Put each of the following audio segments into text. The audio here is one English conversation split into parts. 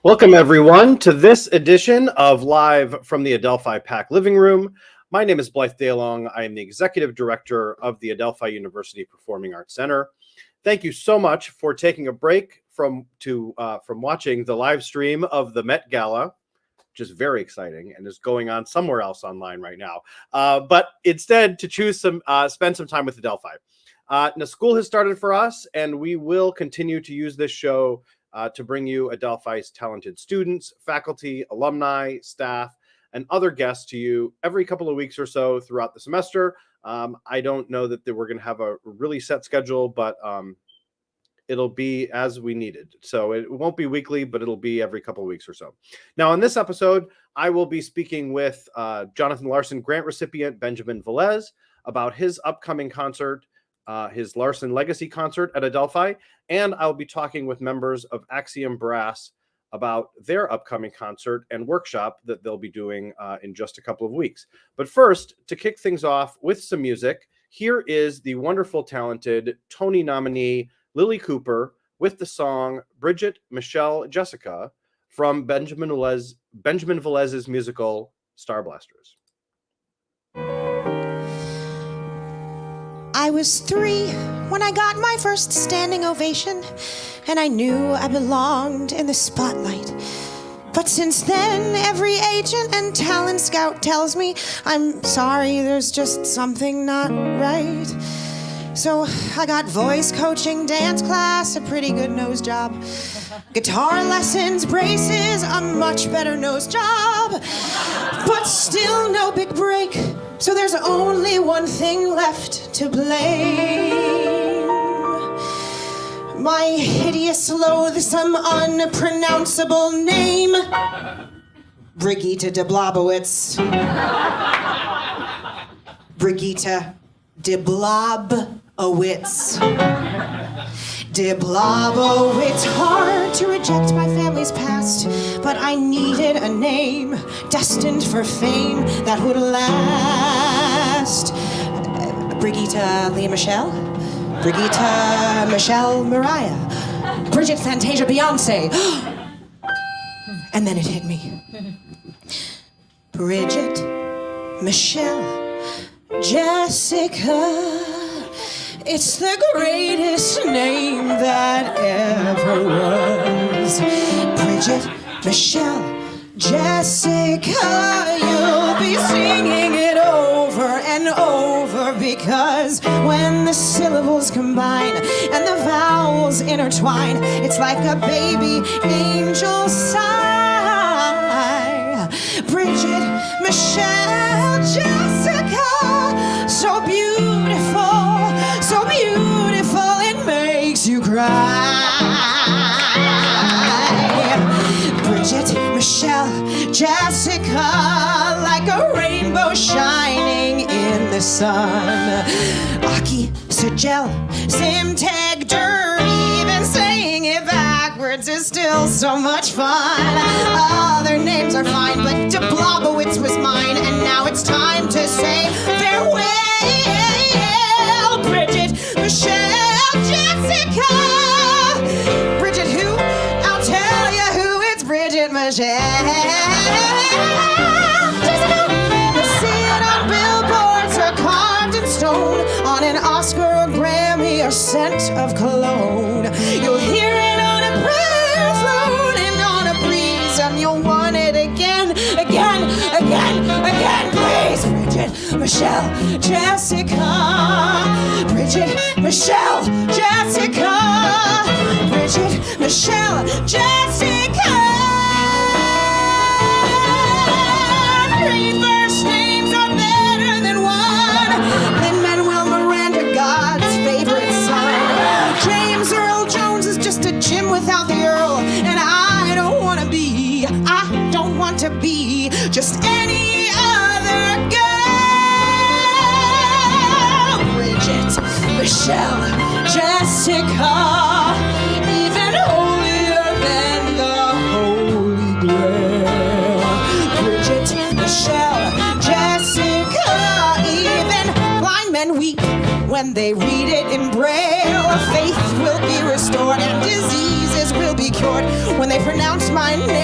Welcome, everyone, to this edition of Live from the Adelphi PAC Living Room. My name is Blythe DeLong. I am the Executive Director of the Adelphi University Performing Arts Center. Thank you so much for taking a break from watching the live stream of the Met Gala, which is very exciting and is going on somewhere else online right now. But instead, to choose spend some time with Adelphi. Now, school has started for us, and we will continue to use this show to bring you Adelphi's talented students, faculty, alumni, staff, and other guests to you every couple of weeks or so throughout the semester. I don't know that we're going to have a really set schedule, but it'll be as we need it. So it won't be weekly, but it'll be every couple of weeks or so. Now, on this episode, I will be speaking with Jonathan Larson grant recipient Benjamin Velez about his upcoming concert, his Larson Legacy Concert at Adelphi, and I'll be talking with members of Axiom Brass about their upcoming concert and workshop that they'll be doing in just a couple of weeks. But first, to kick things off with some music, here is the wonderful, talented Tony nominee Lily Cooper with the song Bridget, Michelle, Jessica from Benjamin Velez's musical Star Blasters. I was 3 when I got my first standing ovation, and I knew I belonged in the spotlight. But since then, every agent and talent scout tells me, I'm sorry, there's just something not right. So I got voice coaching, dance class, a pretty good nose job, guitar lessons, braces, a much better nose job, but still no big break. So there's only one thing left to blame. My hideous, loathsome, unpronounceable name, Brigitte de Blobowitz. Brigitte de Blobowitz. De Blobowitz, hard to reject my family's past, but I needed a name destined for fame that would last. Brigitte Leah Michelle, Brigitte Michelle Mariah, Bridget Fantasia Beyonce. And then it hit me. Bridget Michelle Jessica. It's the greatest name that ever was. Bridget, Michelle, Jessica. You'll be singing it over and over, because when the syllables combine and the vowels intertwine, it's like a baby angel sigh. Bridget, Michelle, Jessica. So beautiful. So beautiful, it makes you cry. Bridget, Michelle, Jessica, like a rainbow shining in the sun. Aki, Sejel, Simteg, Dirty, even saying it backwards is still so much fun. Other names are fine, but de Blobowitz was mine, and now it's time to say farewell. Bridget, Michelle, Jessica. Bridget who? I'll tell you who. It's Bridget Michelle. Jessica. You'll see it on billboards or carved in stone, on an Oscar or Grammy or scent of cologne. You'll hear it on a prayer throne and on a breeze, and you'll want it again, again, again, again. Please, Bridget, Michelle, Jessica. Bridget, Michelle, Jessica. Bridget, Michelle, Jessica. 3 first names are better than one. Lin-Manuel Miranda, God's favorite son. James Earl Jones is just a Jim without the Earl, and I don't want to be just any other girl. Bridget, Michelle, Jessica, even holier than the Holy Grail. Bridget, Michelle, Jessica, even blind men weep when they read it in Braille. Faith will be restored and diseases will be cured when they pronounce my name.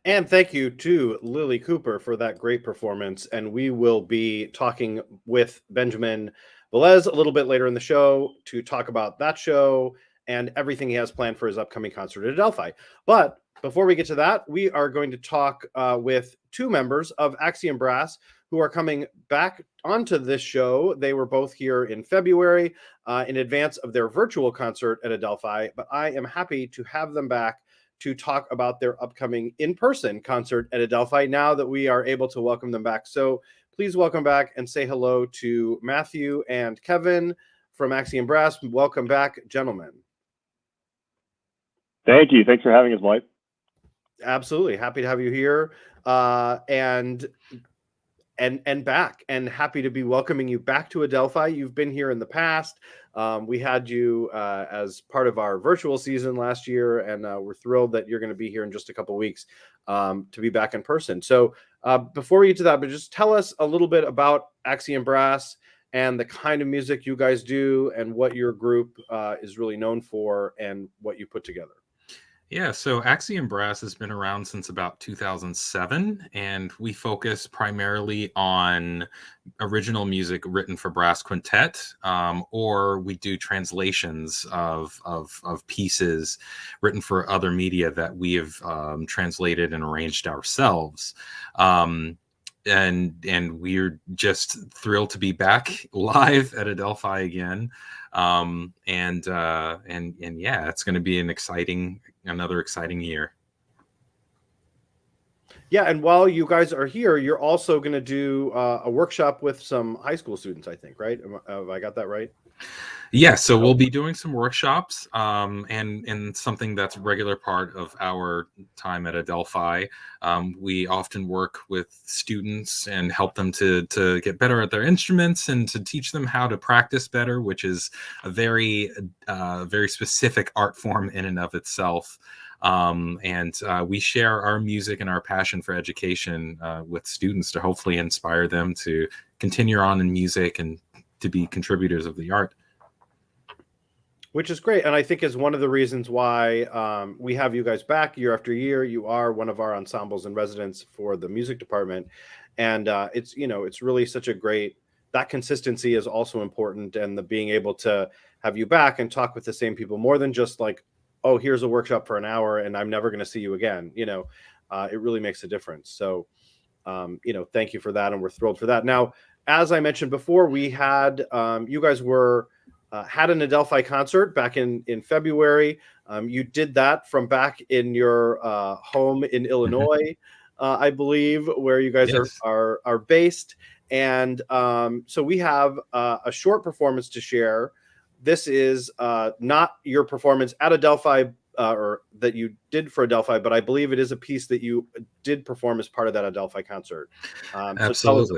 And thank you to Lily Cooper for that great performance. And we will be talking with Benjamin Velez a little bit later in the show to talk about that show and everything he has planned for his upcoming concert at Adelphi. But before we get to that, we are going to talk with two members of Axiom Brass who are coming back onto this show. They were both here in February in advance of their virtual concert at Adelphi, but I am happy to have them back to talk about their upcoming in-person concert at Adelphi now that we are able to welcome them back. So please welcome back and say hello to Matthew and Kevin from Axiom Brass. Welcome back, gentlemen. Thank you. Thanks for having us, Mike. Absolutely. Happy to have you here. And back, and happy to be welcoming you back to Adelphi. You've been here in the past. We had you as part of our virtual season last year, and we're thrilled that you're going to be here in just a couple of weeks to be back in person. So before we get to that, but just tell us a little bit about Axiom Brass and the kind of music you guys do and what your group is really known for and what you put together. Yeah, so Axiom Brass has been around since about 2007, and we focus primarily on original music written for brass quintet, or we do translations of pieces written for other media that we have translated and arranged ourselves. And we're just thrilled to be back live at Adelphi again. And yeah, it's going to be another exciting year. Yeah, and while you guys are here, you're also going to do a workshop with some high school students, I think, right? Have I got that right? Yeah, so we'll be doing some workshops, and something that's a regular part of our time at Adelphi. We often work with students and help them to get better at their instruments and to teach them how to practice better, which is a very specific art form in and of itself. We share our music and our passion for education with students to hopefully inspire them to continue on in music and to be contributors of the art. Which is great, and I think is one of the reasons why we have you guys back year after year. You are one of our ensembles in residence for the music department, and it's really such a great, that consistency is also important, and the being able to have you back and talk with the same people more than just like, oh, here's a workshop for an hour and I'm never going to see you again. It really makes a difference. So, thank you for that, and we're thrilled for that. Now, as I mentioned before, we had you guys were. Had an Adelphi concert back in February. You did that from back in your home in Illinois, I believe, where you guys Yes. are based. And so we have a short performance to share. This is not your performance at Adelphi or that you did for Adelphi, but I believe it is a piece that you did perform as part of that Adelphi concert. Absolutely. So tell us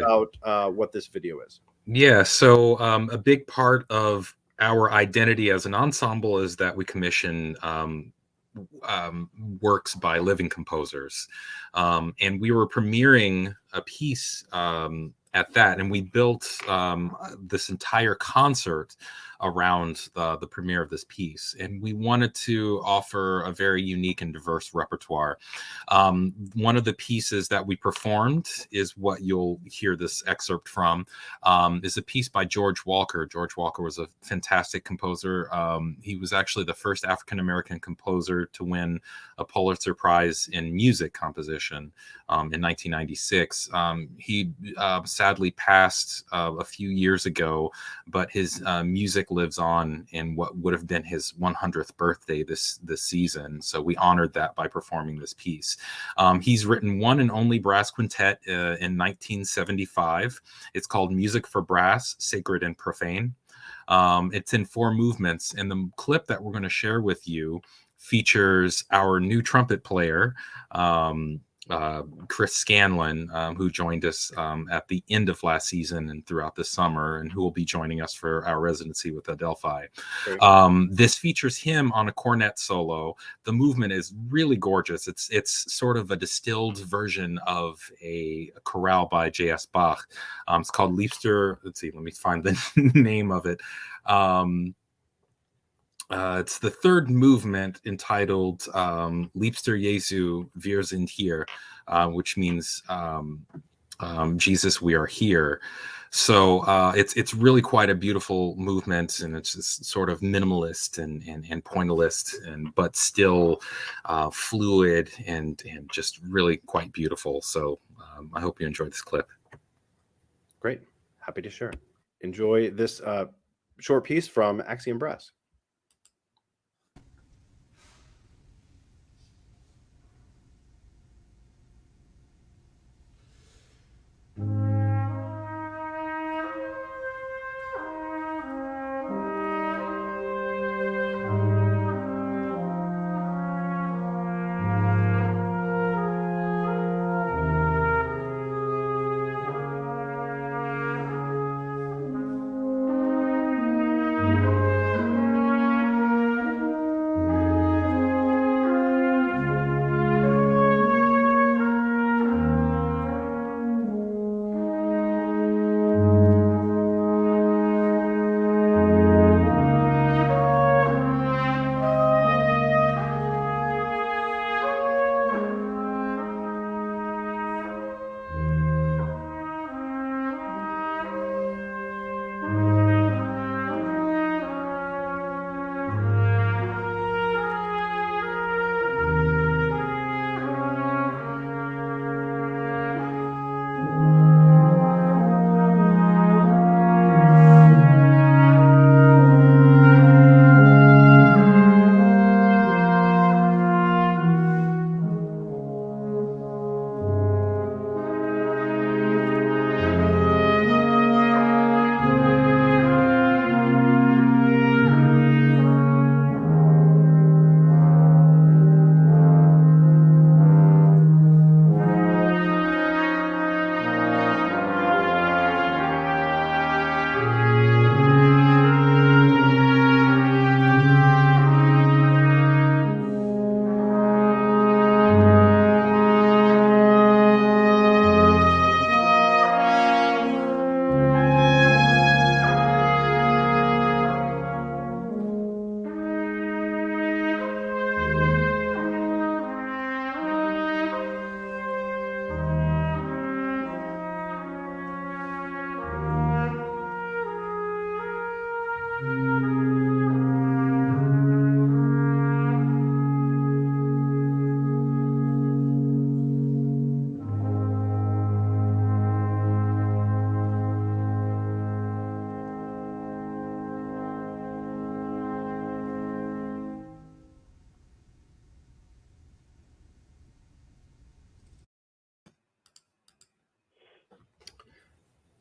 about what this video is. Yeah, so a big part of our identity as an ensemble is that we commission works by living composers. And we were premiering a piece at that, and we built this entire concert around the premiere of this piece. And we wanted to offer a very unique and diverse repertoire. One of the pieces that we performed is what you'll hear this excerpt from, is a piece by George Walker. George Walker was a fantastic composer. He was actually the first African-American composer to win a Pulitzer Prize in music composition in 1996. He sadly passed a few years ago, but his music lives on in what would have been his 100th birthday this season. So we honored that by performing this piece. He's written one and only brass quintet in 1975. It's called Music for Brass, Sacred and Profane. It's in 4 movements, and the clip that we're going to share with you features our new trumpet player, Chris Scanlon, who joined us at the end of last season and throughout the summer, and who will be joining us for our residency with Adelphi. This features him on a cornet solo. The movement is really gorgeous. It's sort of a distilled version of a chorale by J.S. Bach. It's called Liebster. Let's see, let me find the name of it. It's the third movement entitled Liebster Jesu, wir sind hier, which means Jesus, we are here. So it's really quite a beautiful movement, and it's just sort of minimalist and pointillist, but still fluid and just really quite beautiful. So I hope you enjoyed this clip. Great, happy to share. Enjoy this short piece from Axiom Brass.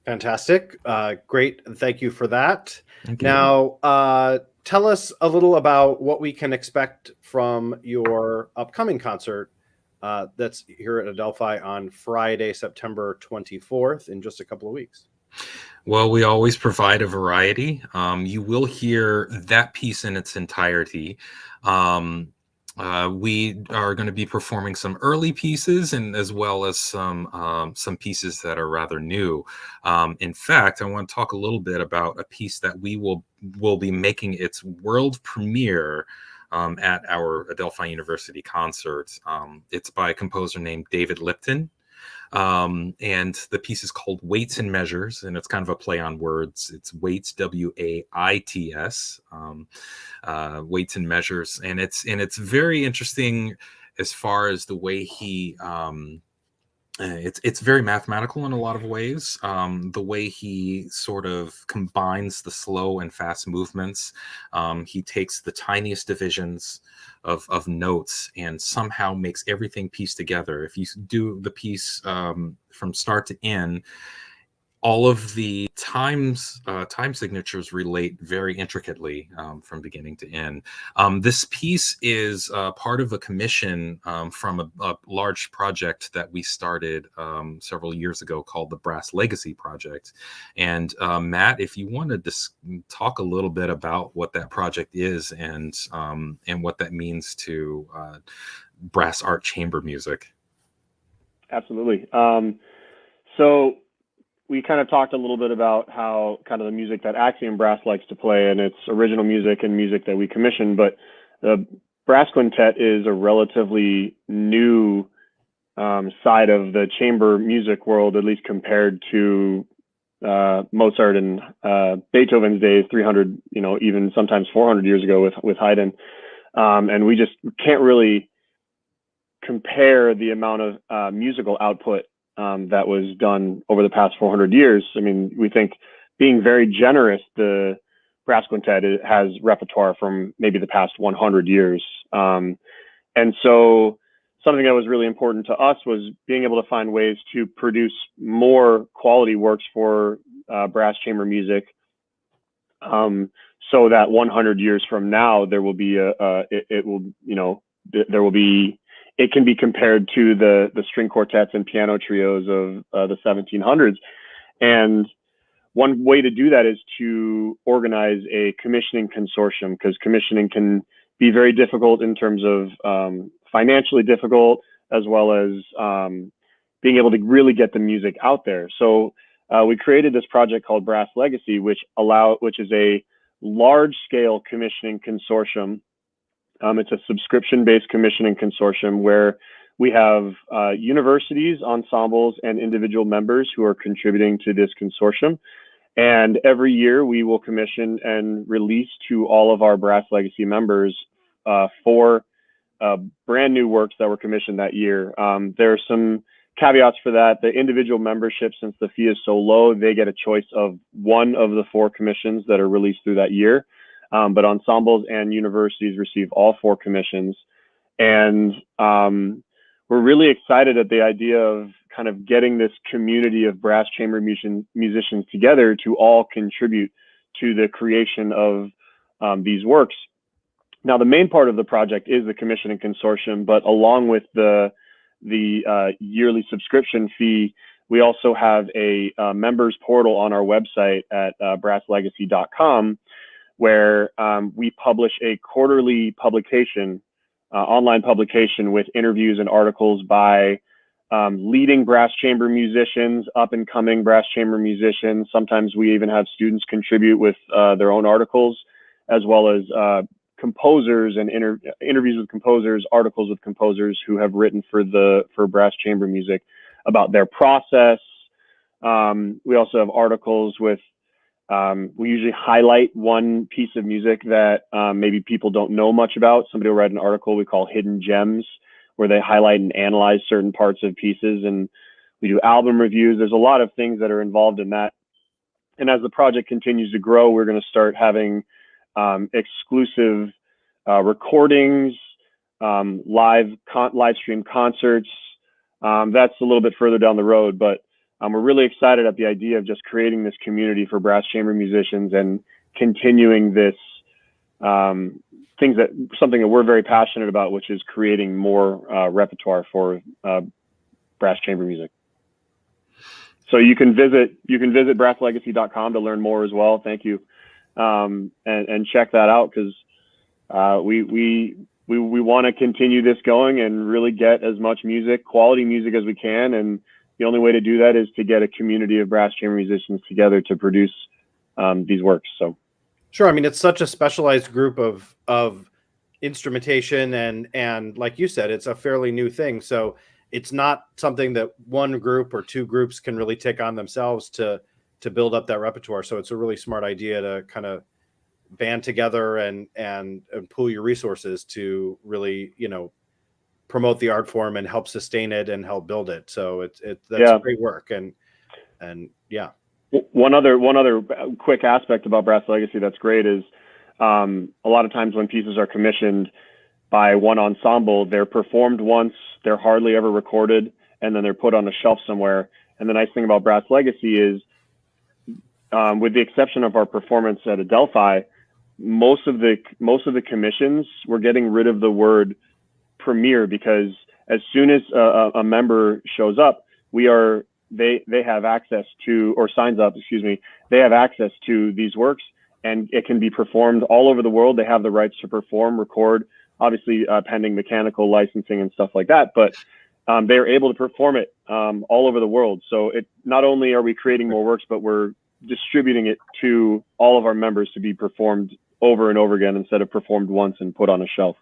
Fantastic. Great. Thank you for that. Thank you. Now, tell us a little about what we can expect from your upcoming concert that's here at Adelphi on Friday, September 24th, in just a couple of weeks. Well, we always provide a variety. You will hear that piece in its entirety. We are going to be performing some early pieces, and as well as some pieces that are rather new. In fact, I want to talk a little bit about a piece that we will be making its world premiere at our Adelphi University concert. It's by a composer named David Lipton. And the piece is called Weights and Measures, and it's kind of a play on words. It's weights, W-A-I-T-S, weights and measures, and it's very interesting as far as the way he it's very mathematical in a lot of ways. The way he sort of combines the slow and fast movements. He takes the tiniest divisions of notes and somehow makes everything piece together. If you do the piece from start to end, all of the time signatures relate very intricately from beginning to end. This piece is part of a commission from a large project that we started several years ago called the Brass Legacy Project. And Matt, if you want to talk a little bit about what that project is and what that means to brass art chamber music. Absolutely. So we kind of talked a little bit about how kind of the music that Axiom Brass likes to play, and it's original music and music that we commission. But the brass quintet is a relatively new side of the chamber music world, at least compared to Mozart and Beethoven's days, 300, even sometimes 400 years ago with Haydn. And we just can't really compare the amount of musical output that was done over the past 400 years. I mean, we think, being very generous, the brass quintet has repertoire from maybe the past 100 years. And so something that was really important to us was being able to find ways to produce more quality works for brass chamber music, so that 100 years from now, there will be it can be compared to the string quartets and piano trios of the 1700s. And one way to do that is to organize a commissioning consortium, because commissioning can be very difficult in terms of financially difficult, as well as being able to really get the music out there. So we created this project called Brass Legacy, which is a large-scale commissioning consortium. It's a subscription-based commissioning consortium where we have universities, ensembles, and individual members who are contributing to this consortium. And every year we will commission and release to all of our Brass Legacy members 4 brand new works that were commissioned that year. There are some caveats for that. The individual membership, since the fee is so low, they get a choice of one of the 4 commissions that are released through that year. But ensembles and universities receive all 4 commissions. And we're really excited at the idea of kind of getting this community of brass chamber musicians together to all contribute to the creation of these works. Now, the main part of the project is the commissioning consortium, but along with the yearly subscription fee, we also have a members portal on our website at brasslegacy.com, where we publish a quarterly publication, online publication, with interviews and articles by leading brass chamber musicians, up and coming brass chamber musicians. Sometimes we even have students contribute with their own articles, as well as composers and interviews with composers, articles with composers who have written for brass chamber music about their process. We also have articles with, we usually highlight one piece of music that maybe people don't know much about. Somebody will write an article we call Hidden Gems, where they highlight and analyze certain parts of pieces. And we do album reviews. There's a lot of things that are involved in that. And as the project continues to grow, we're going to start having exclusive recordings, live stream concerts. That's a little bit further down the road, but we're really excited at the idea of just creating this community for brass chamber musicians and continuing this something that we're very passionate about, which is creating more repertoire for brass chamber music. So you can visit brasslegacy.com to learn more as well. Thank you. And check that out, because we want to continue this going and really get as much quality music as we can. And the only way to do that is to get a community of brass chamber musicians together to produce these works. So, sure. I mean, it's such a specialized group of instrumentation, and like you said, it's a fairly new thing. So it's not something that one group or 2 groups can really take on themselves to build up that repertoire. So it's a really smart idea to kind of band together and pool your resources to really, promote the art form and help sustain it and help build it. So that's great work. And yeah. One other quick aspect about Brass Legacy that's great is a lot of times when pieces are commissioned by one ensemble, they're performed once, they're hardly ever recorded, and then they're put on a shelf somewhere. And the nice thing about Brass Legacy is, with the exception of our performance at Adelphi, most of the commissions, we're getting rid of the word premiere, because as soon as a member shows up, they have access to, or signs up, they have access to these works, and it can be performed all over the world. They have the rights to perform, record, obviously pending mechanical licensing and stuff like that. But they're able to perform it all over the world. So it not only are we creating more works, but we're distributing it to all of our members to be performed over and over again instead of performed once and put on a shelf.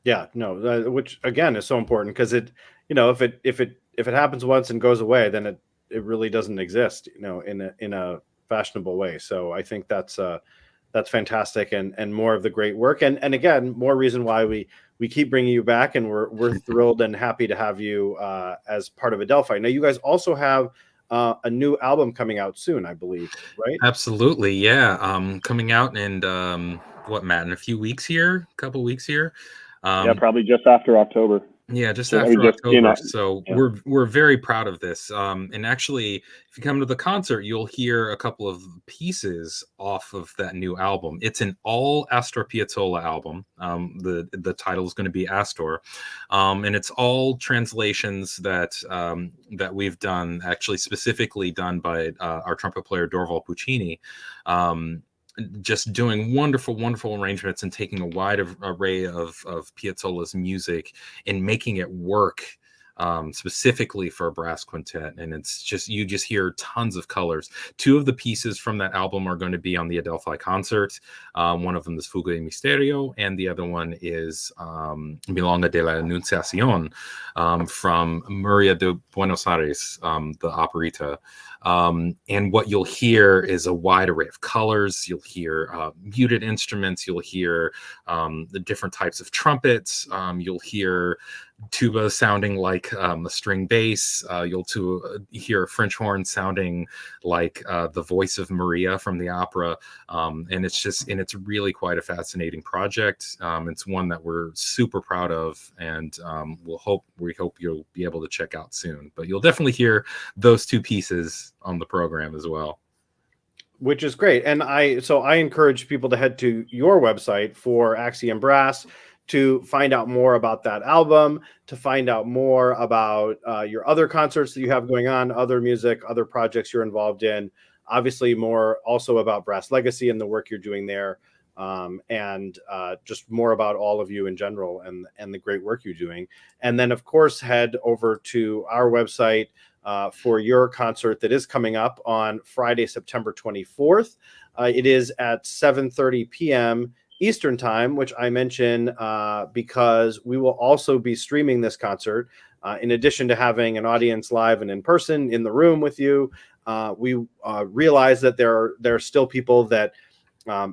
Yeah, no, which again is so important, because it, if it happens once and goes away, then it really doesn't exist, in a fashionable way. So I think that's fantastic, and more of the great work, and again, more reason why we keep bringing you back, and we're thrilled and happy to have you as part of Adelphi. Now, you guys also have a new album coming out soon, I believe, right? Absolutely, yeah. Coming out in what, Matt, in a few weeks here, a couple weeks here. Yeah, probably just after October. Yeah, just So, after October. So yeah. we're very proud of this. And actually, if you come to the concert, you'll hear a couple of pieces off of that new album. It's an all Astor Piazzolla album. The title is going to be Astor, and it's all translations that we've done, actually specifically done by our trumpet player Dorval Puccini. Just doing wonderful arrangements and taking a wide array of Piazzolla's music and making it work specifically for a brass quintet. And it's just, you just hear tons of colors. Two of the pieces from that album are going to be on the Adelphi concert. One of them is Fuga y Misterio, and the other one is Milonga de la Anunciación from Muria de Buenos Aires, the operetta. And what you'll hear is a wide array of colors. You'll hear muted instruments. You'll hear the different types of trumpets. You'll hear tuba sounding like a string bass. You'll hear a French horn sounding like the voice of Maria from the opera. And it's really quite a fascinating project. It's one that we're super proud of, and we hope you'll be able to check out soon. But you'll definitely hear those two pieces on the program as well, which is great. And I encourage people to head to your website for Axiom Brass to find out more about that album, to find out more about your other concerts that you have going on, other music, other projects you're involved in, obviously more also about Brass Legacy and the work you're doing there, and just more about all of you in general and the great work you're doing. And then, of course, head over to our website for your concert that is coming up on Friday, September 24th. It is at 7:30 p.m. Eastern time, which I mention because we will also be streaming this concert. In addition to having an audience live and in person in the room with you, we realize that there are still people that,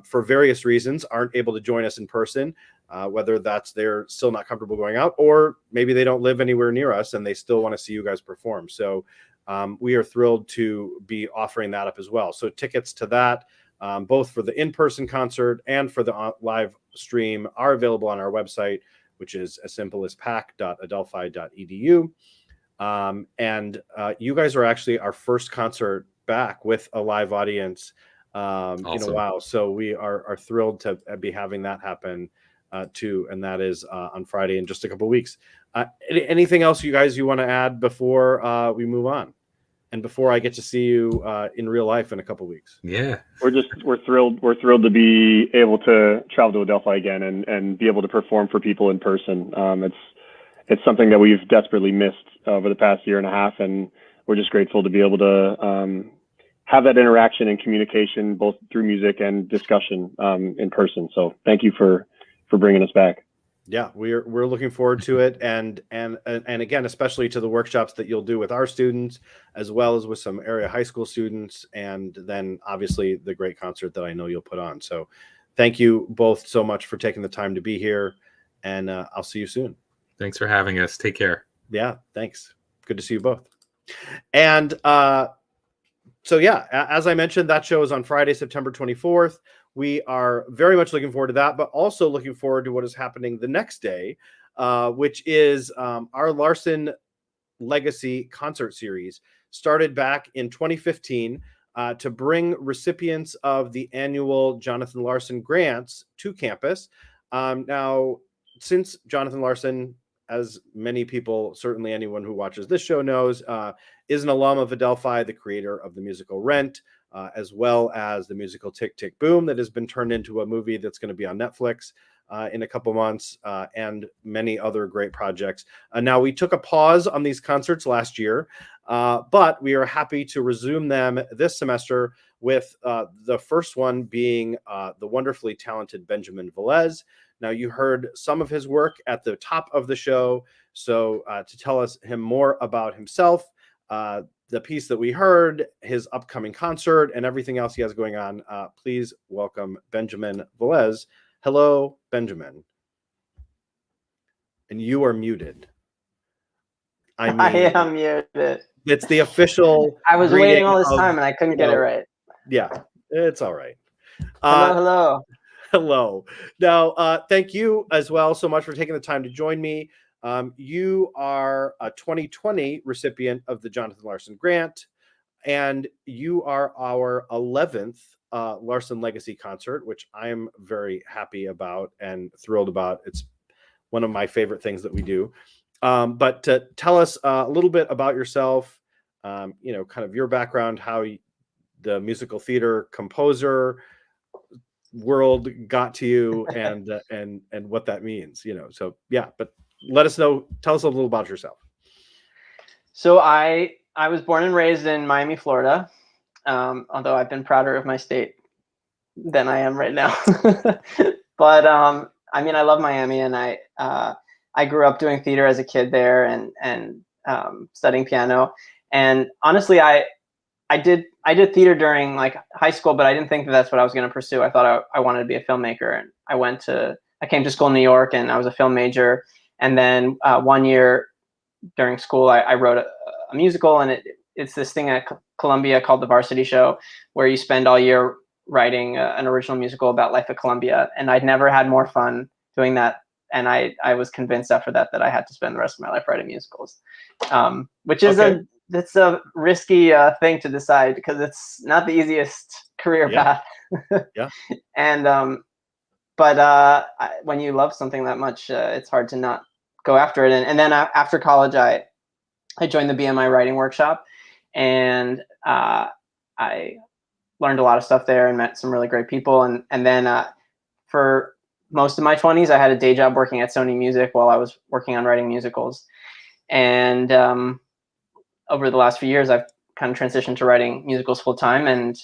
for various reasons, aren't able to join us in person, whether that's they're still not comfortable going out, or maybe they don't live anywhere near us and they still want to see you guys perform. So we are thrilled to be offering that up as well. So tickets to that, both for the in-person concert and for the live stream, are available on our website, which is as simple as pac.adelphi.edu. And you guys are actually our first concert back with a live audience Awesome. in a while. So we are thrilled to be having that happen too. And that is on Friday in just a couple of weeks. Anything else you want to add before we move on? And before I get to see you in real life in a couple of weeks? Yeah, we're thrilled to be able to travel to Adelphi again and be able to perform for people in person. It's something that we've desperately missed over the past year and a half, and we're just grateful to be able to have that interaction and communication both through music and discussion in person. So thank you for bringing us back. Yeah, we're looking forward to it, and again, especially to the workshops that you'll do with our students, as well as with some area high school students, and then obviously the great concert that I know you'll put on. So thank you both so much for taking the time to be here, and I'll see you soon. Thanks for having us. Take care. Yeah, thanks. Good to see you both. And so yeah, as I mentioned, that show is on Friday, September 24th. We are very much looking forward to that, but also looking forward to what is happening the next day, which is our Larson Legacy concert series, started back in 2015 to bring recipients of the annual Jonathan Larson grants to campus. Now, since Jonathan Larson, as many people, certainly anyone who watches this show knows, is an alum of Adelphi, the creator of the musical Rent, as well as the musical Tick, Tick, Boom that has been turned into a movie that's going to be on Netflix. in a couple months, and many other great projects. Now, we took a pause on these concerts last year, but we are happy to resume them this semester with the first one being the wonderfully talented Benjamin Velez. Now, you heard some of his work at the top of the show. So to tell him more about himself, the piece that we heard, his upcoming concert, and everything else he has going on, please welcome Benjamin Velez. Hello, Benjamin. And you are muted. I am muted. It's the official. I was waiting all this time and I couldn't get it right. Yeah, it's all right. Hello. Hello. Now, thank you as well so much for taking the time to join me. You are a 2020 recipient of the Jonathan Larson Grant, and you are our 11th Larson Legacy concert, which I'm very happy about and thrilled about. It's one of my favorite things that we do. But to tell us a little bit about yourself, kind of your background, how the musical theater composer world got to you, and what that means, So yeah, but let us know. Tell us a little about yourself. So I was born and raised in Miami, Florida. Although I've been prouder of my state than I am right now. But I love Miami, and I grew up doing theater as a kid there, and studying piano. And honestly, I did theater during like high school, but I didn't think that's what I was going to pursue. I thought I wanted to be a filmmaker, and I came to school in New York, and I was a film major. And then 1 year during school, I wrote a musical, and it's this thing at Columbia called the Varsity Show, where you spend all year writing an original musical about life at Columbia. And I'd never had more fun doing that. And I was convinced after that I had to spend the rest of my life writing musicals, which is it's a risky thing to decide, because it's not the easiest career path. Yeah. And but when you love something that much, it's hard to not go after it. And then after college, I joined the BMI writing workshop, and I learned a lot of stuff there and met some really great people. And then for most of my 20s, I had a day job working at Sony Music while I was working on writing musicals. And over the last few years, I've kind of transitioned to writing musicals full time, and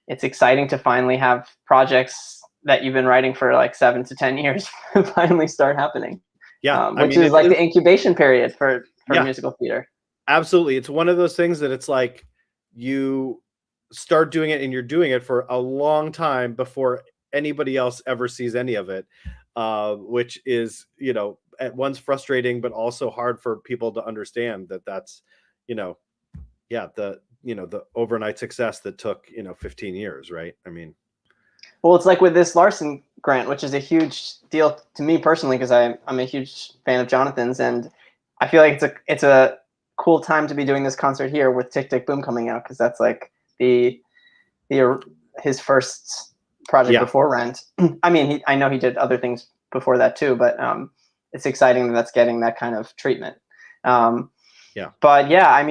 it's exciting to finally have projects that you've been writing for like 7 to 10 years finally start happening. Yeah, which is like the incubation period for musical theater. Absolutely. It's one of those things that it's like you start doing it and you're doing it for a long time before anybody else ever sees any of it, which is, at once frustrating, but also hard for people to understand that's, the overnight success that took, 15 years, right? Well, it's like with this Larson Grant, which is a huge deal to me personally, because I'm a huge fan of Jonathan's, and I feel like it's a cool time to be doing this concert here with Tick Tick Boom coming out, because that's like his first project before Rent. I know he did other things before that too, but it's exciting that's getting that kind of treatment. But yeah,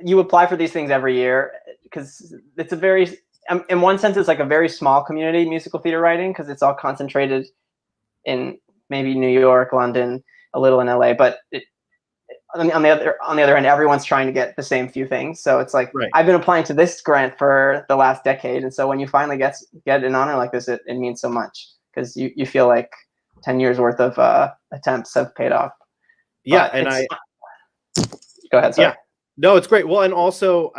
you apply for these things every year, because it's a very, in one sense, it's like a very small community, musical theater writing, because it's all concentrated in maybe New York, London, a little in LA, but on the other hand, everyone's trying to get the same few things. So it's like, I've been applying to this grant for the last decade, and so when you finally get an honor like this, it means so much, because you feel like 10 years worth of attempts have paid off. Yeah, go ahead. Sorry. Yeah, no, it's great. Well, and also,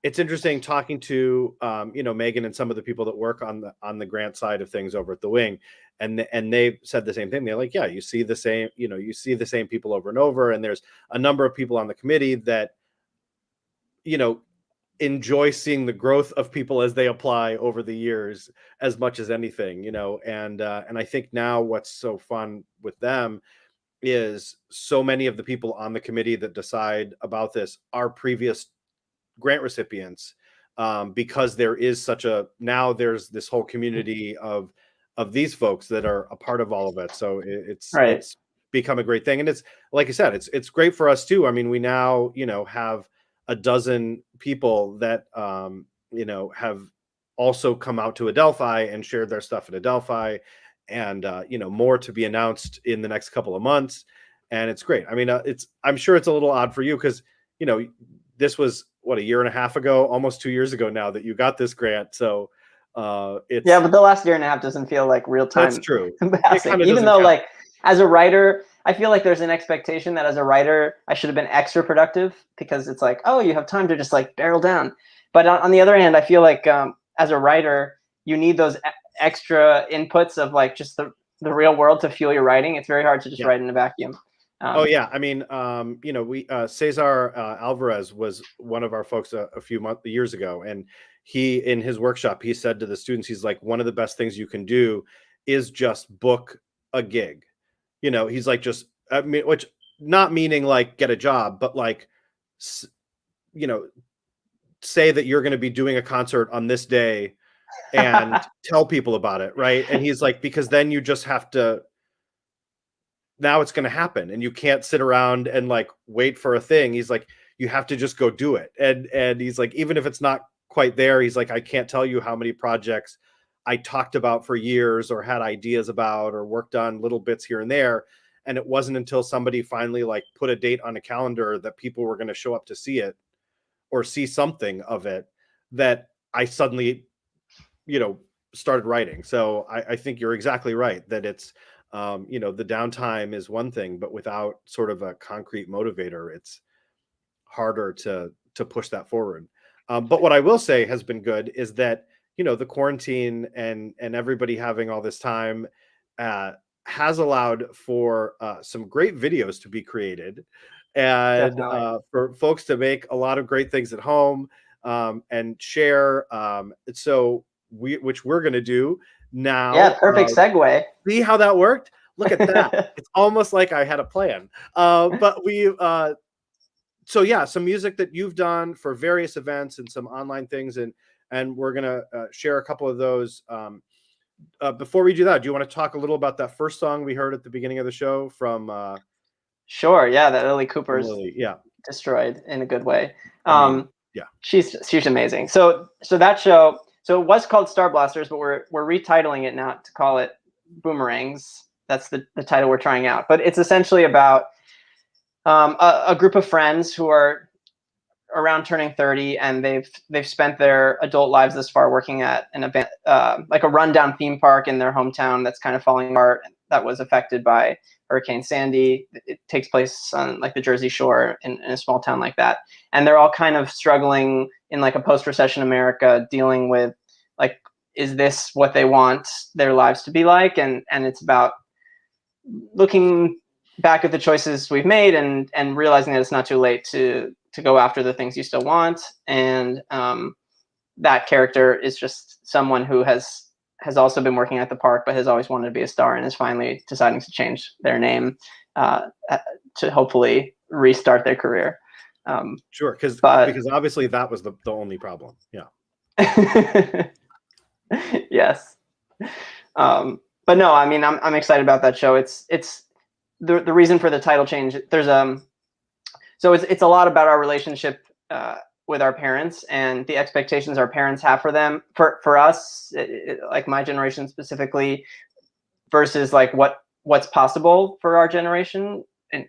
it's interesting talking to Megan and some of the people that work on the grant side of things over at the Wing, and they've said the same thing. They're like, yeah, you see the same people over and over, and there's a number of people on the committee that enjoy seeing the growth of people as they apply over the years as much as anything, and I think now what's so fun with them is so many of the people on the committee that decide about this are previous grant recipients, because there is there's this whole community of these folks that are a part of all of it. So it's become a great thing. And it's, like I said, it's great for us too. We now, have a dozen people that, have also come out to Adelphi and shared their stuff at Adelphi, and more to be announced in the next couple of months. And it's great. I mean, I'm sure it's a little odd for you because this was what, a year and a half ago, almost 2 years ago now, that you got this grant. So it's, yeah, but the last year and a half doesn't feel like real time. That's true. Passing. Even though, like, as a writer, I feel like there's an expectation that as a writer, I should have been extra productive, because it's like, oh, you have time to just like barrel down. But on the other hand, I feel like as a writer, you need those extra inputs of like just the real world to fuel your writing. It's very hard to just write in a vacuum. Oh yeah, I mean, we Cesar Alvarez was one of our folks a few years ago, and he, in his workshop, he said to the students, he's like, one of the best things you can do is just book a gig. He's like, just, I mean, which, not meaning like get a job, but like, say that you're going to be doing a concert on this day and tell people about it, right? And he's like, because then you just have to, now it's going to happen, and you can't sit around and like wait for a thing. He's like, you have to just go do it. And he's like, even if it's not quite there, he's like, I can't tell you how many projects I talked about for years, or had ideas about, or worked on little bits here and there. And it wasn't until somebody finally like put a date on a calendar that people were going to show up to see it, or see something of it, that I suddenly, started writing. So I think you're exactly right that it's, the downtime is one thing, but without sort of a concrete motivator, it's harder to push that forward. But what I will say has been good is that, the quarantine and everybody having all this time has allowed for some great videos to be created, and for folks to make a lot of great things at home and share. So which we're going to do now. Yeah, perfect segue. See how that worked? Look at that. It's almost like I had a plan. But so yeah, some music that you've done for various events and some online things, and we're gonna share a couple of those. Before we do that, do you want to talk a little about that first song we heard at the beginning of the show from? Sure. Yeah, that Lily Cooper's Destroyed in a good way. She's amazing. So that show. So it was called Star Blasters, but we're retitling it now to call it Boomerangs. That's the title we're trying out. But it's essentially about a group of friends who are around turning 30, and they've spent their adult lives this far working at an event, like a rundown theme park in their hometown that's kind of falling apart, that was affected by Hurricane Sandy. It takes place on like the Jersey Shore in a small town like that. And they're all kind of struggling in like a post-recession America, dealing with like, is this what they want their lives to be like? And it's about looking back at the choices we've made and realizing that it's not too late to go after the things you still want. And that character is just someone who has also been working at the park, but has always wanted to be a star, and is finally deciding to change their name to hopefully restart their career. Sure, because obviously that was the only problem. Yeah. Yes. But no, I mean, I'm excited about that show. It's the reason for the title change. There's so it's a lot about our relationship with our parents and the expectations our parents have for them, for us, like my generation specifically, versus like what's possible for our generation. And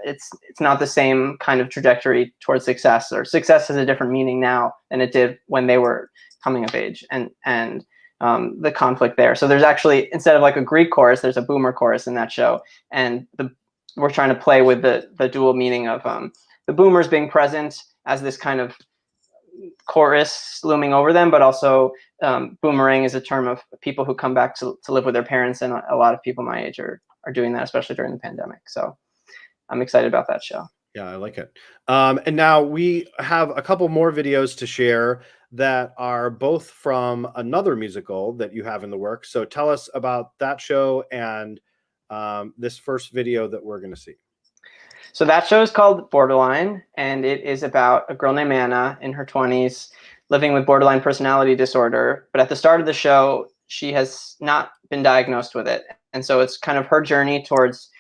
it's not the same kind of trajectory towards success, or success has a different meaning now than it did when they were coming of age, and the conflict there. So there's actually, instead of like a Greek chorus, there's a boomer chorus in that show, and we're trying to play with the dual meaning of the boomers being present as this kind of chorus looming over them, but also boomerang is a term of people who come back to live with their parents, and a lot of people my age are doing that, especially during the pandemic. So I'm excited about that show. Yeah, I like it. And now we have a couple more videos to share that are both from another musical that you have in the works. So tell us about that show and this first video that we're going to see. So that show is called Borderline, and it is about a girl named Anna in her 20s living with borderline personality disorder. But at the start of the show, she has not been diagnosed with it. And so it's kind of her journey towards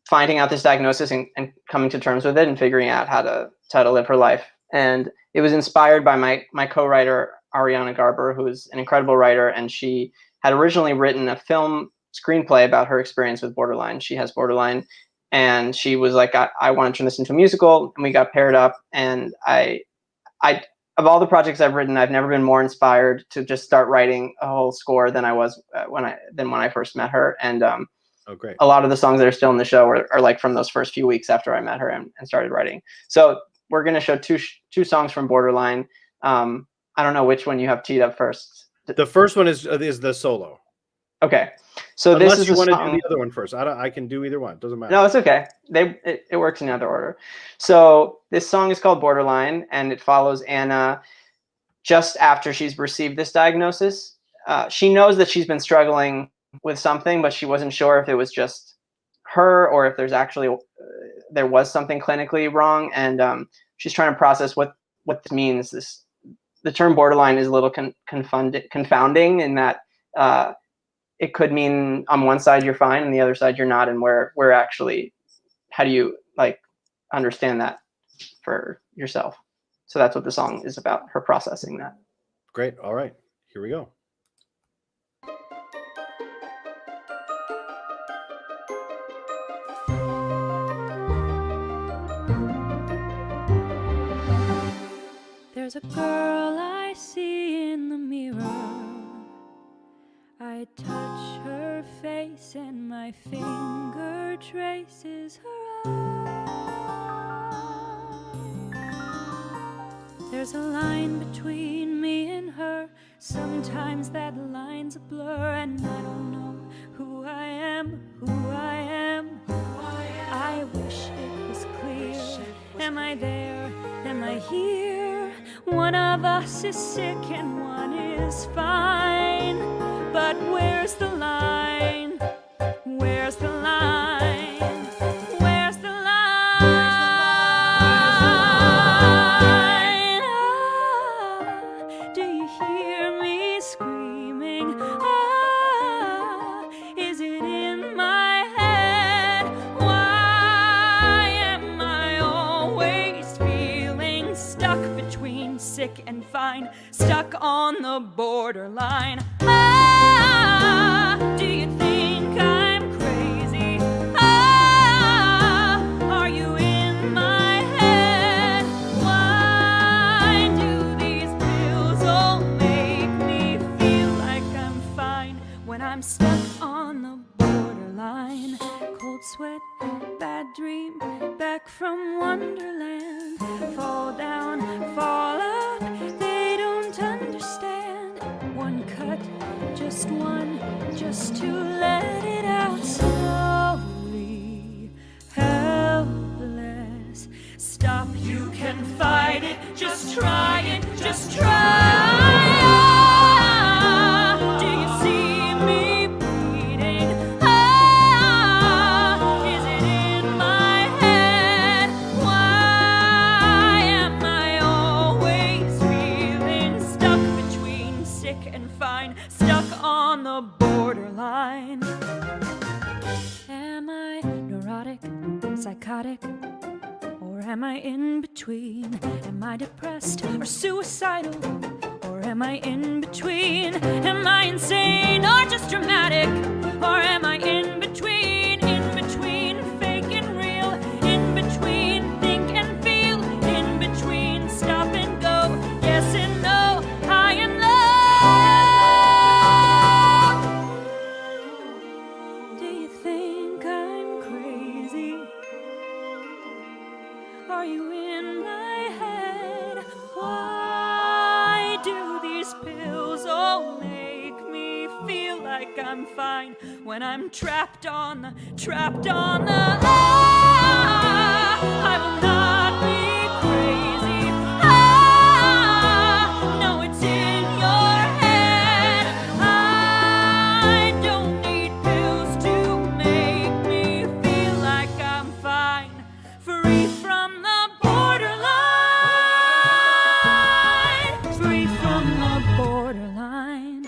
finding out this diagnosis and coming to terms with it and figuring out how to live her life. And it was inspired by my co-writer, Ariana Garber, who is an incredible writer, and she had originally written a film screenplay about her experience with borderline. She has borderline, and she was like, I want to turn this into a musical, and we got paired up. And I of all the projects I've written, I've never been more inspired to just start writing a whole score than I was when I first met her. And Oh, great. a lot of the songs that are still in the show are like from those first few weeks after I met her and started writing. So we're going to show two songs from Borderline. I don't know which one you have teed up first. The first one is the solo. Okay. So Unless this is you a want to song. do the other one first. I can do either one. Doesn't matter. No, it's okay. It works in either order. So this song is called Borderline, and it follows Anna just after she's received this diagnosis. She knows that she's been struggling with something, but she wasn't sure if it was just her or if there's actually there was something clinically wrong. And she's trying to process what this means. The term borderline is a little confounding in that it could mean on one side you're fine and the other side you're not, and where actually, how do you like understand that for yourself? So that's what the song is about, her processing that. Great. All right, here we go. There's a girl I see in the mirror. I touch her face and my finger traces her eye. There's a line between me and her. Sometimes that line's a blur, and I don't know who I am, who I am. I wish it was clear. Am I there? Am I here? One of us is sick and one is fine. But where's the line? Where's the line? Where's the line? Ah, do you hear me screaming? Ah, is it in my head? Why am I always feeling stuck between sick and fine? Stuck on the borderline. Do you think I'm crazy? Are you in my head? Why do these pills all make me feel like I'm fine when I'm stuck on the borderline? Cold sweat, bad dream, back from Wonderland. Fall down, fall up, they don't understand. One cut, just one, just to let it out slowly. Helpless, stop, you can fight it, just try it, just try. Do you see me bleeding? Is it in my head? Why am I always feeling stuck between sick and fine? Stuck on the borderline. Am I neurotic, psychotic, or am I in between? Am I depressed or suicidal, or am I in between? Am I insane or just dramatic, or am I in between? In between fake and real, in between think and feel, in between stop and go, yes and no, high and low. Do you think I'm crazy? Are you in my head? Why do these pills all make me feel like I'm fine when I'm trapped on the I will not be crazy. No, it's in your head. I don't need pills to make me feel like I'm fine. Free from the borderline. Free from the borderline.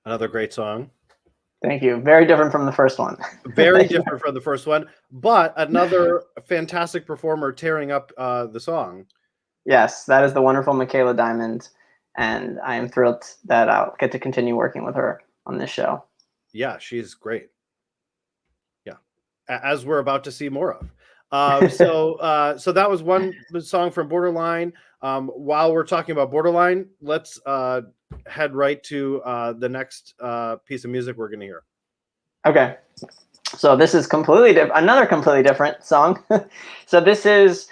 Another great song. Thank you. Very different from the first one. Very different from the first one, but another fantastic performer tearing up the song. Yes, that is the wonderful Michaela Diamond, and I am thrilled that I'll get to continue working with her on this show. Yeah, she's great. Yeah, as we're about to see more of. So that was one song from Borderline. While we're talking about Borderline, let's head right to the next piece of music we're going to hear. Okay, so this is another completely different song. So this is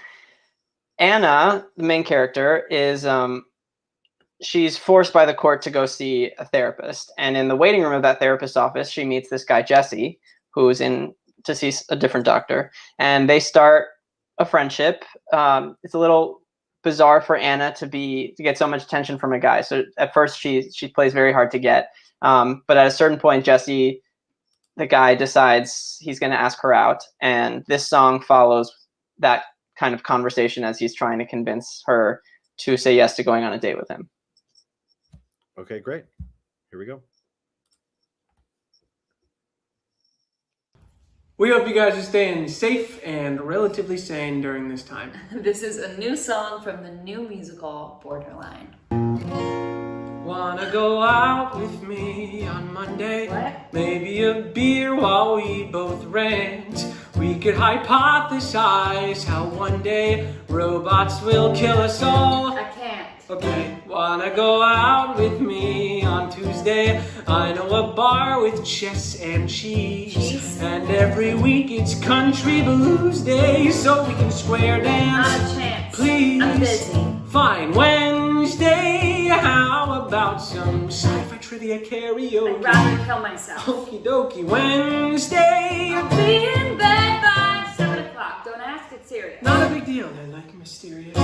Anna, the main character, is she's forced by the court to go see a therapist, and in the waiting room of that therapist's office, she meets this guy Jesse, who's in to see a different doctor, and they start a friendship. It's a little bizarre for Anna to get so much attention from a guy. So at first she plays very hard to get, but at a certain point, Jesse, the guy, decides he's going to ask her out, and this song follows that kind of conversation as he's trying to convince her to say yes to going on a date with him. Okay, great. Here we go. We hope you guys are staying safe and relatively sane during this time. This is a new song from the new musical Borderline. Wanna go out with me on Monday? What? Maybe a beer while we both rant. We could hypothesize how one day robots will kill us all. I can't. Okay, wanna go out with me on Tuesday? I know a bar with chess and cheese. And every week it's country blues day, so we can square dance. Not a chance. Please. I'm busy. Fine, Wednesday, how about some sci-fi trivia karaoke? I'd rather kill myself. Okie dokie, Wednesday. I'll be in bed by 7 o'clock. Don't ask, it's serious. Not a big deal, I like mysterious.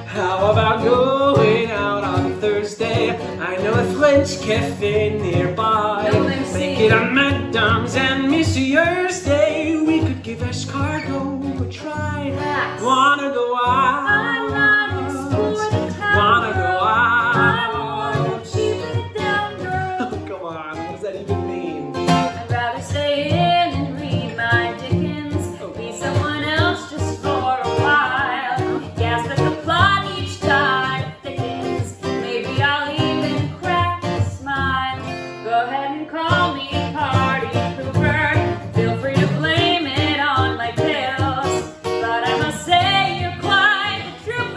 How about going out on Thursday? I know a French cafe nearby. No, MC. Make it a Madame's and Monsieur's Day. We could give escargot a try. Relax. Wanna go out? I'm not explore the town. Wanna go out? I don't wanna keep it down, girl. Come on, what does that even mean? I'd rather stay in and read my Dickens. Be someone else just for a while. Gasp at the plot each time it thickens. Maybe I'll even crack a smile. Go ahead and call me party pooper. Feel free to blame it on my pills. But I must say you're quite a trooper.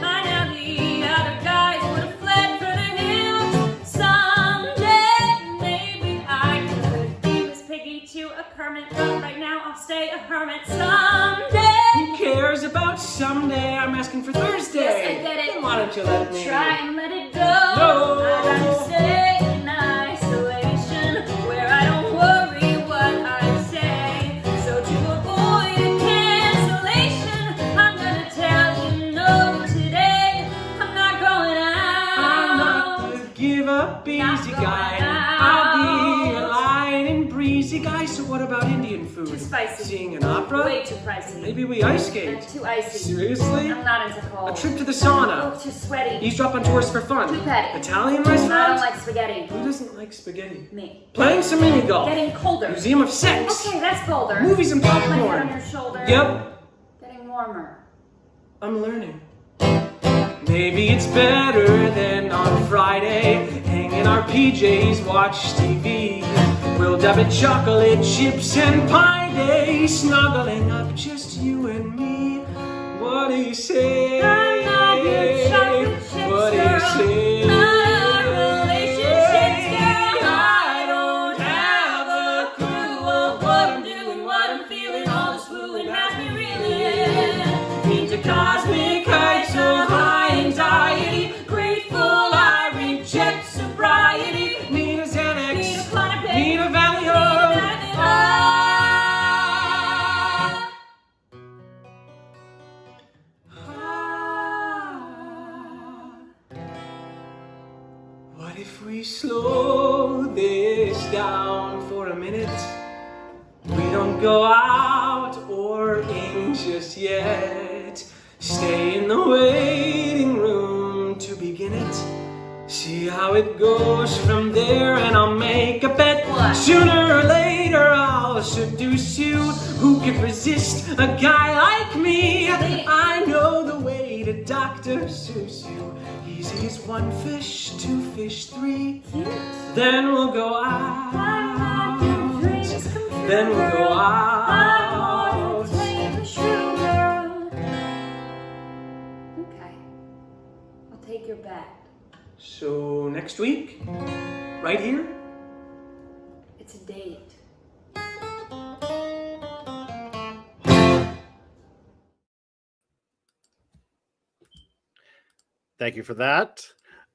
By now the other guys would have fled for the hills. Someday maybe I could be Miss Piggy to a Kermit. But right now I'll stay a hermit. Someday. Who cares about someday? I'm asking for Thursday. Yes, I get it. Then why don't you let me? Try and let it go. No. I'd rather stay in isolation where I don't worry what I say. So to avoid a cancellation, I'm gonna tell you no today. I'm not going out. I'm not the give up easy Not going guy. out. I'll be a light and breezy guy. So what about Indian food? Too spicy. Seeing an opera? Way too pricey. Maybe we ice And skate. too icy. Seriously? I'm not into cold. A trip to the sauna. Oh, too sweaty. Eavesdrop on tours for fun. Too petty. Italian I don't restaurant? like spaghetti. Who doesn't like spaghetti? Me. Playing some mini golf. Getting colder. Museum of sex. Okay, that's colder. Movies and My head popcorn. on your shoulder. Yep, Getting warmer. I'm learning. Maybe it's better than on Friday. Hang in our PJs, watch TV. We'll dab it chocolate chips and pie day. Snuggling up just you and me. What do you say? I'm not your chocolate chips, What do you girl. say? Not our relationships, girl. I don't have a clue of what I'm doing, what I'm feeling. All this fluid has me reeling into cosmic heights of high anxiety. Grateful I reject sobriety. Need a Xanax. Need a Clonopin. Need a Valium. What if we slow this down for a minute? We don't go out or in just yet. Stay in the waiting room to begin it. See how it goes from there, and I'll make a bet. What? Soon a guy like me. I know the way to Dr. Seuss you. Easy's one fish, two fish, three. Then we'll go out. Then we'll go out. Okay, I'll take your bet. So next week, right here? It's a date. Thank you for that.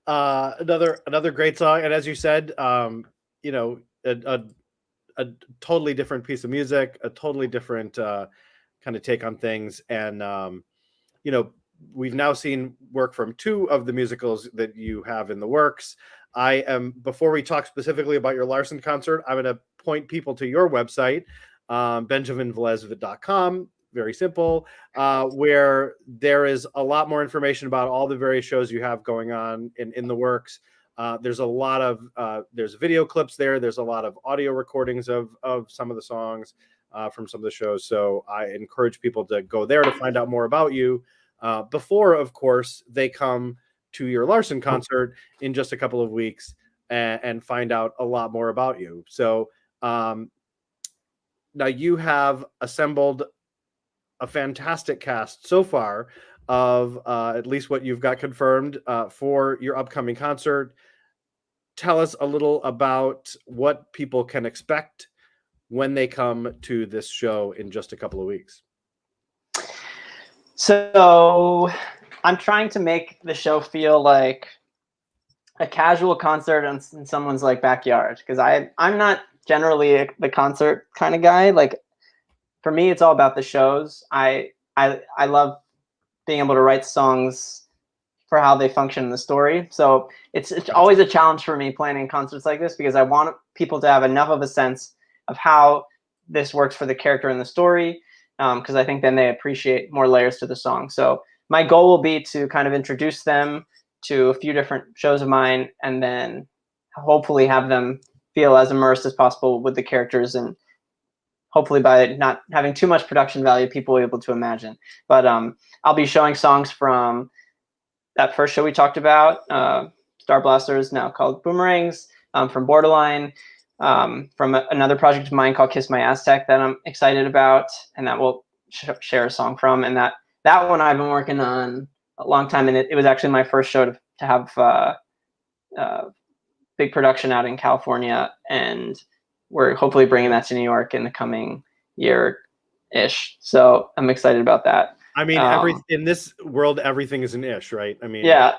Another great song, and as you said, you know, a totally different piece of music, a totally different kind of take on things, and you know, we've now seen work from two of the musicals that you have in the works. Before we talk specifically about your Larson concert, I'm going to point people to your website, benjaminvelez.com. Very simple, where there is a lot more information about all the various shows you have going on in the works. There's a lot of there's video clips there. There's a lot of audio recordings of some of the songs from some of the shows. So I encourage people to go there to find out more about you before, of course, they come to your Larson concert in just a couple of weeks and find out a lot more about you. So now you have assembled a fantastic cast so far of at least what you've got confirmed for your upcoming concert. Tell us a little about what people can expect when they come to this show in just a couple of weeks. So I'm trying to make the show feel like a casual concert in someone's like backyard, because I'm not generally the concert kind of guy. Like, for me, it's all about the shows. I love being able to write songs for how they function in the story. So it's always a challenge for me planning concerts like this, because I want people to have enough of a sense of how this works for the character in the story, because I think then they appreciate more layers to the song. So my goal will be to kind of introduce them to a few different shows of mine, and then hopefully have them feel as immersed as possible with the characters, and hopefully by not having too much production value, people will be able to imagine. But I'll be showing songs from that first show we talked about, Star Blasters, now called Boomerangs, from Borderline, from another project of mine called Kiss My Aztec that I'm excited about, and that we'll share a song from. And that one I've been working on a long time, and it was actually my first show to have big production out in California, and we're hopefully bringing that to New York in the coming year-ish. So I'm excited about that. I mean, in this world, everything is an ish, right? I mean, yeah.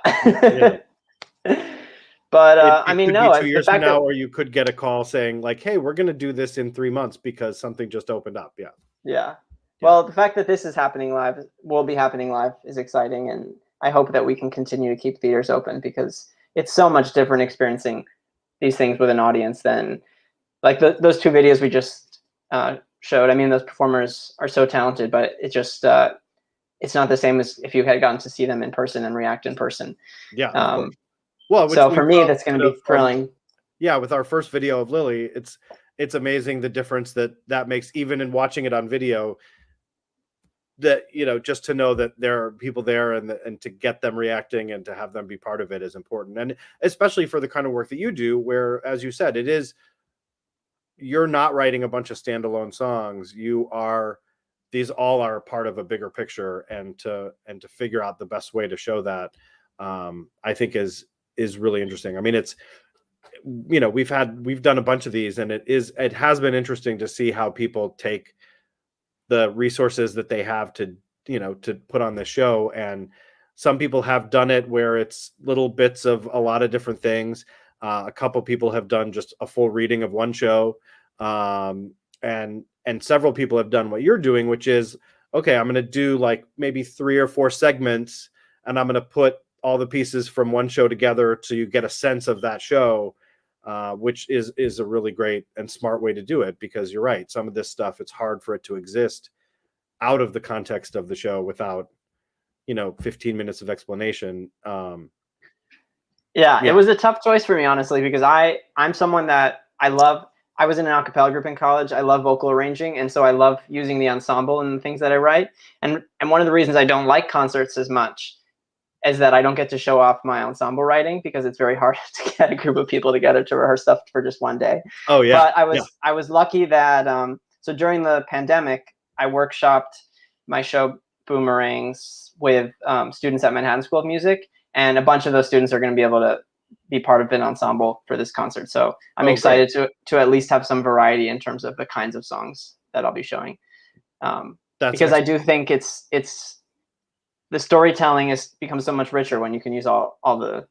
But I mean, could no, be 2 years from now, or you could get a call saying like, "Hey, we're going to do this in 3 months because something just opened up." Yeah. Well, the fact that this is happening live, will be happening live, is exciting, and I hope that we can continue to keep theaters open, because it's so much different experiencing these things with an audience than like those two videos we just showed. I mean, those performers are so talented, but it just it's not the same as if you had gotten to see them in person and react in person. Yeah. Well, so for me, that's going to be thrilling. Yeah, with our first video of Lily, it's amazing the difference that makes, even in watching it on video. That, you know, just to know that there are people there and to get them reacting and to have them be part of it is important, and especially for the kind of work that you do, where, as you said, you're not writing a bunch of standalone songs. These all are part of a bigger picture, and to figure out the best way to show that, I think is really interesting. I mean, it's, you know, we've done a bunch of these, and it has been interesting to see how people take the resources that they have to put on the show. And some people have done it where it's little bits of a lot of different things. A couple people have done just a full reading of one show. And several people have done what you're doing, which is, okay, I'm going to do like maybe 3 or 4 segments, and I'm going to put all the pieces from one show together so you get a sense of that show, which is a really great and smart way to do it, because you're right. Some of this stuff, it's hard for it to exist out of the context of the show without, 15 minutes of explanation. Yeah, it was a tough choice for me, honestly, because I'm someone that I love I was in an a cappella group in college. I love vocal arranging, and so I love using the ensemble in the things that I write. And one of the reasons I don't like concerts as much is that I don't get to show off my ensemble writing, because it's very hard to get a group of people together to rehearse stuff for just one day. Oh yeah. But I was lucky that so during the pandemic, I workshopped my show Boomerangs with students at Manhattan School of Music, and a bunch of those students are going to be able to be part of an ensemble for this concert. So I'm excited to at least have some variety in terms of the kinds of songs that I'll be showing. Because I do think it's the storytelling has become so much richer when you can use all the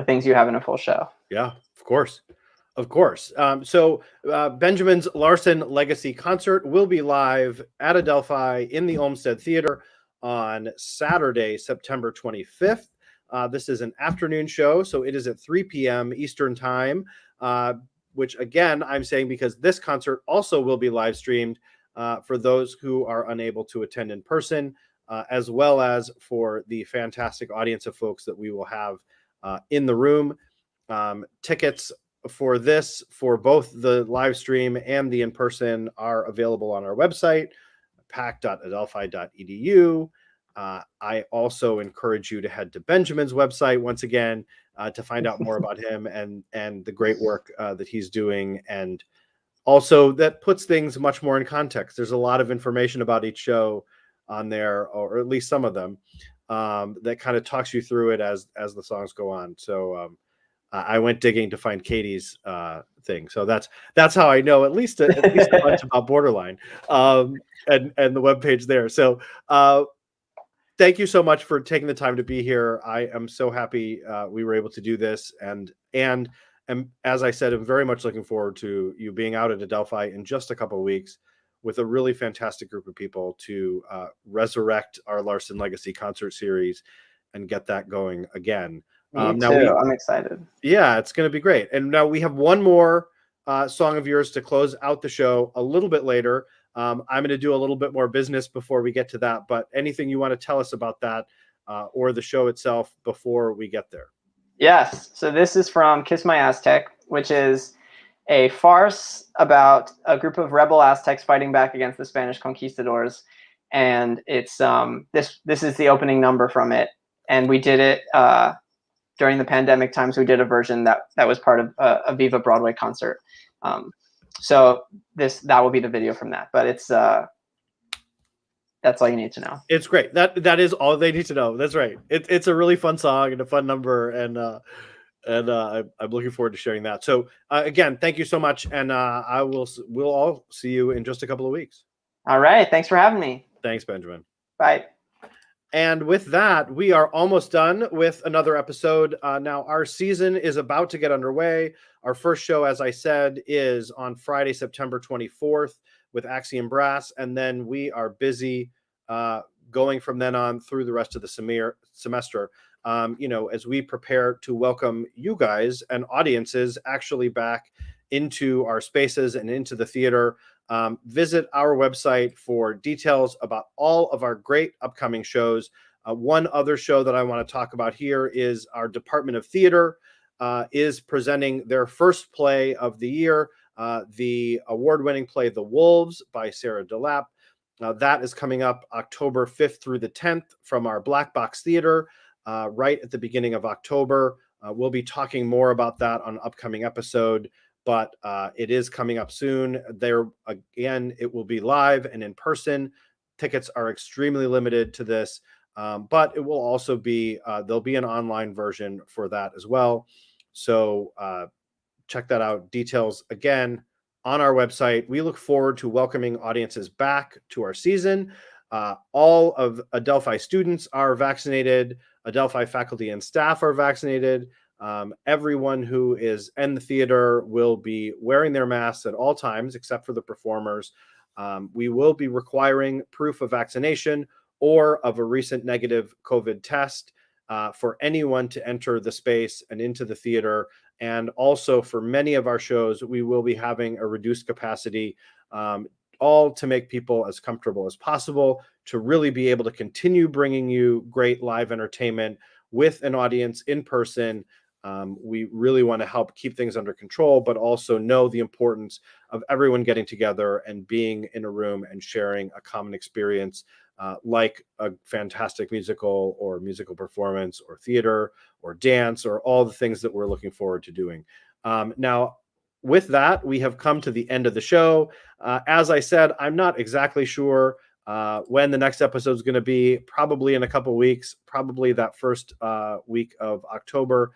things you have in a full show. Yeah, of course. Of course. So Benjamin's Larson Legacy Concert will be live at Adelphi in the Olmsted Theater on Saturday, September 25th. This is an afternoon show, so it is at 3 p.m. Eastern Time, which again, I'm saying because this concert also will be live streamed for those who are unable to attend in person, as well as for the fantastic audience of folks that we will have in the room. Tickets for this, for both the live stream and the in-person, are available on our website, pac.adelphi.edu. I also encourage you to head to Benjamin's website once again to find out more about him and the great work that he's doing, and also that puts things much more in context. There's a lot of information about each show on there, or at least some of them, that kind of talks you through it as the songs go on. So I went digging to find Katie's thing, so that's how I know at least a bunch about Borderline and the webpage there. So thank you so much for taking the time to be here. I am so happy we were able to do this, and as I said, I'm very much looking forward to you being out at Adelphi in just a couple of weeks with a really fantastic group of people to resurrect our Larson Legacy Concert Series and get that going again. Me too. I'm excited. Yeah, it's going to be great. And now we have one more song of yours to close out the show a little bit later. I'm going to do a little bit more business before we get to that, but anything you want to tell us about that or the show itself before we get there? Yes. So this is from Kiss My Aztec, which is a farce about a group of rebel Aztecs fighting back against the Spanish conquistadors. And it's this is the opening number from it. And we did it during the pandemic times. We did a version that was part of a Viva Broadway concert. So that will be the video from that, but it's that's all you need to know. It's great. That is all they need to know. That's right. It's a really fun song and a fun number, and I'm looking forward to sharing that. So again, thank you so much, and we'll all see you in just a couple of weeks. All right. Thanks for having me. Thanks, Benjamin. Bye. And with that, we are almost done with another episode. Now, our season is about to get underway. Our first show, as I said, is on Friday, September 24th with Axiom Brass. And then we are busy going from then on through the rest of the semester, as we prepare to welcome you guys and audiences actually back into our spaces and into the theater. Visit our website for details about all of our great upcoming shows. One other show that I want to talk about here is our Department of Theater is presenting their first play of the year, the award-winning play The Wolves by Sarah Delap. That is coming up October 5th through the 10th from our Black Box Theater right at the beginning of October. We'll be talking more about that on an upcoming episode. But it is coming up soon. There again, it will be live and in person. Tickets are extremely limited to this, but it will also be there'll be an online version for that as well. So check that out. Details again on our website. We look forward to welcoming audiences back to our season. All of Adelphi students are vaccinated. Adelphi faculty and staff are vaccinated. Everyone who is in the theater will be wearing their masks at all times, except for the performers. We will be requiring proof of vaccination or of a recent negative COVID test for anyone to enter the space and into the theater. And also for many of our shows, we will be having a reduced capacity, all to make people as comfortable as possible, to really be able to continue bringing you great live entertainment with an audience in person. We really want to help keep things under control, but also know the importance of everyone getting together and being in a room and sharing a common experience, like a fantastic musical or musical performance or theater or dance or all the things that we're looking forward to doing. Now, with that, we have come to the end of the show. As I said, I'm not exactly sure when the next episode is going to be, probably in a couple weeks, probably that first week of October,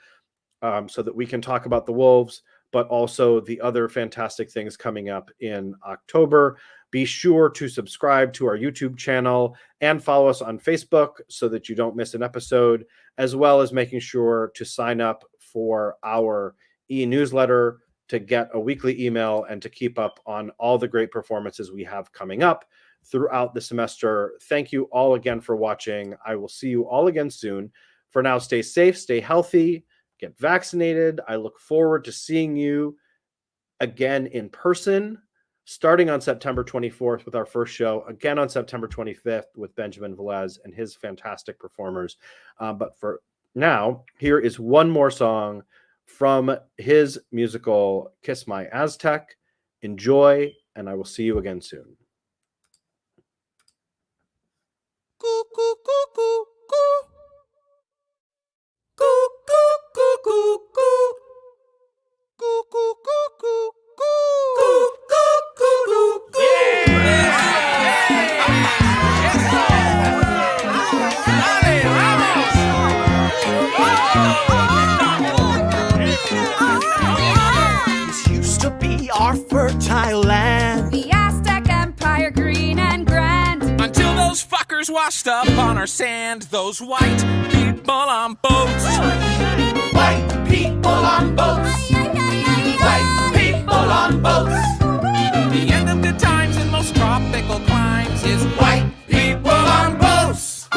so that we can talk about the Wolves, but also the other fantastic things coming up in October. Be sure to subscribe to our YouTube channel and follow us on Facebook so that you don't miss an episode, as well as making sure to sign up for our e-newsletter to get a weekly email and to keep up on all the great performances we have coming up throughout the semester. Thank you all again for watching. I will see you all again soon. For now, stay safe, stay healthy, get vaccinated. I look forward to seeing you again in person, starting on September 24th with our first show, again on September 25th with Benjamin Velez and his fantastic performers. But for now, here is one more song from his musical Kiss My Aztec. Enjoy, and I will see you again soon. Coo, coo, coo, coo, coo. Coo, coo, coo, coo, coo. Coo, coo, coo, coo, coo. Coo, coo, coo, coo, coo. This used to be our fertile land. The Aztec Empire, green and grand. Until those fuckers washed up on our sand, those white people on boats. White people on boats. White people on boats. The end of good times in most tropical climes is White people on boats.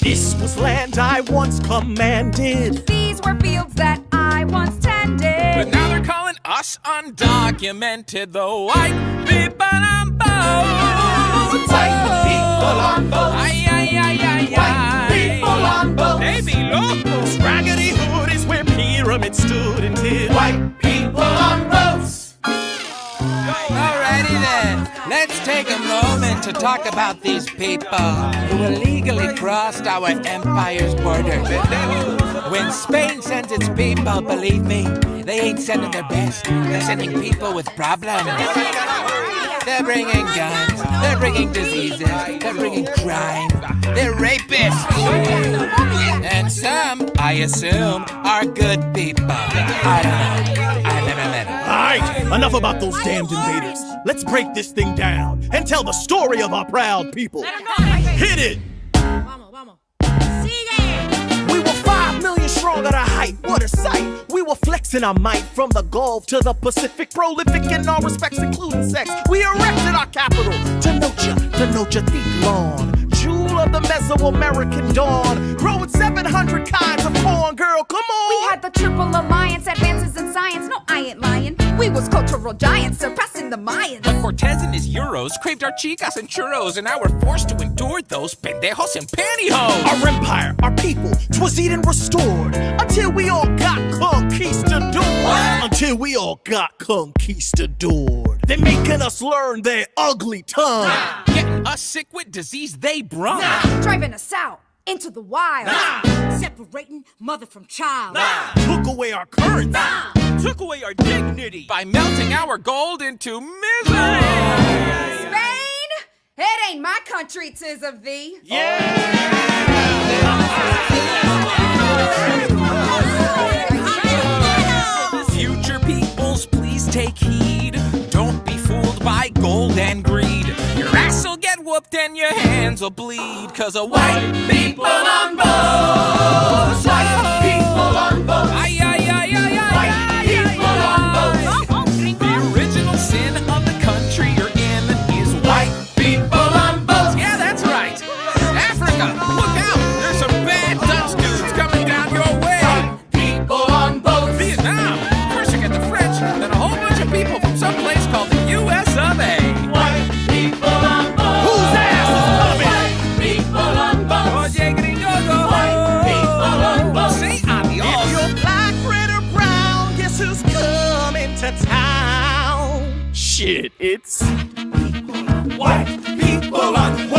This was land I once commanded. These were fields that I once tended. but now they're calling us undocumented, the white people on boats. White people on boats. Ay, ay, ay, ay, White people on boats. They be locals. Raggedy Hood is where pyramids stood until white people on boats. Alrighty then, let's take a moment to talk about these people who illegally crossed our empire's borders. When Spain sends its people, believe me, they ain't sending their best. They're sending people with problems. They're bringing guns, they're bringing diseases, they're bringing crime, they're rapists. And some, I assume, are good people. I don't know. I've never met them. Alright, enough about those damned invaders. Let's break this thing down and tell the story of our proud people. Hit it! We were 5 million strong at our height, what a sight. We were flexing our might from the Gulf to the Pacific, prolific in all respects, including sex. We erected our capital, Tenochtitlan, jewel of the Mesoamerican dawn, growing 700 kinds of corn, girl, come on. We had the Triple Alliance, advances in science. No, I ain't lying. We was cultural giants, surpassing the Mayans. But Cortez and his Euros craved our chicas and churros, and now we're forced to endure those pendejos and pantyhose. Our empire, our people, 'twas eaten restored until we all got conquistador. Until we all got conquistador. They're making us learn their ugly tongue. Getting us sick with disease they brung. Driving us out into the wild. Separating mother from child. Took away our currency. Took away our dignity by melting our gold into misery. Spain, it ain't my country, 'tis of thee. Future peoples, please take heed. Don't be fooled by gold and greed. Your ass will get whooped and your hands will bleed. 'Cause a white people on boats. White people on boats. Ay, ay, ay, ay, ay, White people on boats. The original sin of the country you're in is white people on boats. Yeah, that's right. Africa, look out. There's some bad Dutch dudes coming down your way. People on boats. Vietnam, first you get the French, then a whole bunch of people from some place called the US of A. White people on boats. Whose ass is coming? White people on boats. Oye, gringo, go. White people on boats. Say adios. If your black friend to town. Shit, it's white people on